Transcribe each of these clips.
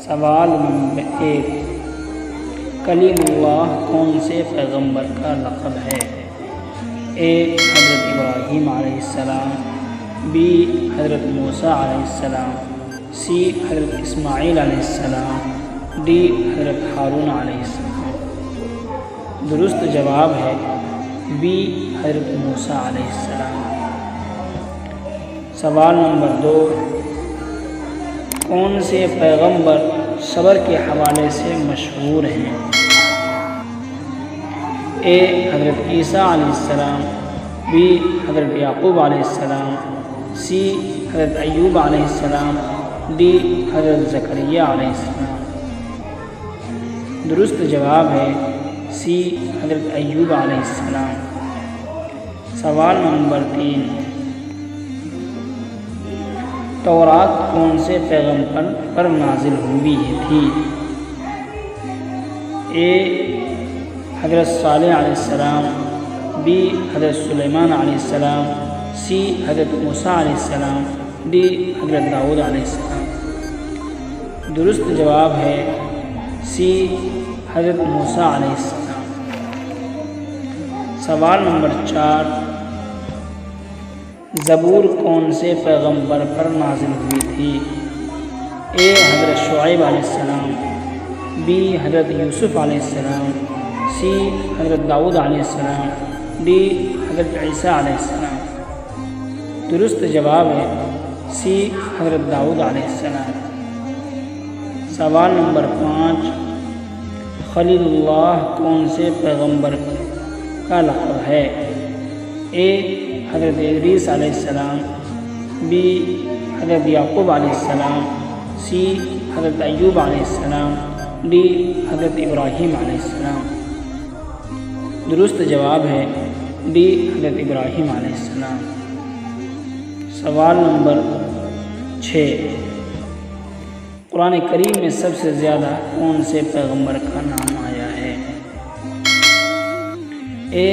سوال نمبر 1، کلیم اللہ کون سے پیغمبر کا لقب ہے؟ اے حضرت ابراہیم علیہ السلام، بی حضرت موسیٰ علیہ السلام، سی حضرت اسماعیل علیہ السلام، ڈی حضرت ہارون علیہ السلام۔ درست جواب ہے بی حضرت موسیٰ علیہ السلام۔ سوال نمبر 2، کون سے پیغمبر صبر کے حوالے سے مشہور ہیں؟ اے حضرت عیسیٰ علیہ السلام، بی حضرت یعقوب علیہ السلام، سی حضرت ایوب علیہ السلام، ڈی حضرت زکریا علیہ السلام۔ درست جواب ہے سی حضرت ایوب علیہ السلام۔ سوال نمبر 3، تورات کون سے پیغمبر پر نازل ہوئی تھی؟ اے حضرت صالح علیہ السلام، بی حضرت سلیمان علیہ السلام، سی حضرت موسیٰ علیہ السلام، ڈی حضرت داؤد علیہ السلام۔ درست جواب ہے سی حضرت موسیٰ علیہ السلام۔ سوال نمبر 4، زبور کون سے پیغمبر پر نازل ہوئی تھی؟ اے حضرت شعیب علیہ السلام، بی حضرت یوسف علیہ السلام، سی حضرت داؤد علیہ السلام، ڈی حضرت عیسیٰ علیہ السلام۔ درست جواب ہے سی حضرت داؤد علیہ السلام۔ سوال نمبر 5، خلیل اللہ کون سے پیغمبر کا لقب ہے؟ اے حضرت ادریس علیہ السلام، بی حضرت یعقوب علیہ السلام، سی حضرت ایوب علیہ السلام، ڈی حضرت ابراہیم علیہ السلام۔ درست جواب ہے ڈی حضرت ابراہیم علیہ السلام۔ سوال نمبر 6، قرآن کریم میں سب سے زیادہ کون سے پیغمبر کا نام آیا ہے؟ اے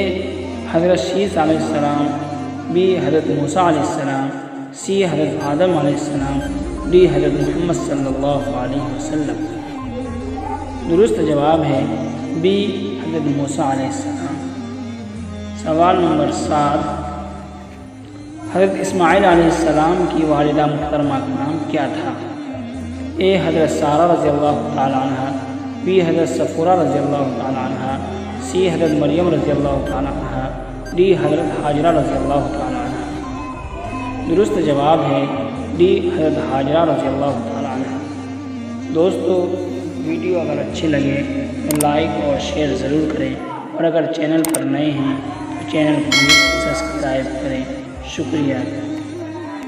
حضرت شیس علیہ السلام، بی حضرت موسیٰ علیہ السلام، سی حضرت آدم علیہ السلام، ڈی حضرت محمد صلی اللہ علیہ وسلم۔ درست جواب ہے بی حضرت موسیٰ علیہ السلام۔ سوال نمبر 7، حضرت اسماعیل علیہ السلام کی والدہ محترمہ کا نام کیا تھا؟ اے حضرت سارہ رضی اللہ تعالیٰ عنہ، بی حضرت صفورہ رضی اللہ تعالیٰ عنہ، سی حضرت مریم رضی اللہ تعالیٰ عنہ، ڈی حضرت حاجرہ رضی اللہ تعالیٰ عنہ۔ درست جواب ہے ڈی حضرت حاجرہ رضی اللہ تعالیٰ عنہ۔ دوستو، ویڈیو اگر اچھی لگے تو لائک اور شیئر ضرور کریں، اور اگر چینل پر نئے ہیں تو چینل کو سبسکرائب کریں۔ شکریہ۔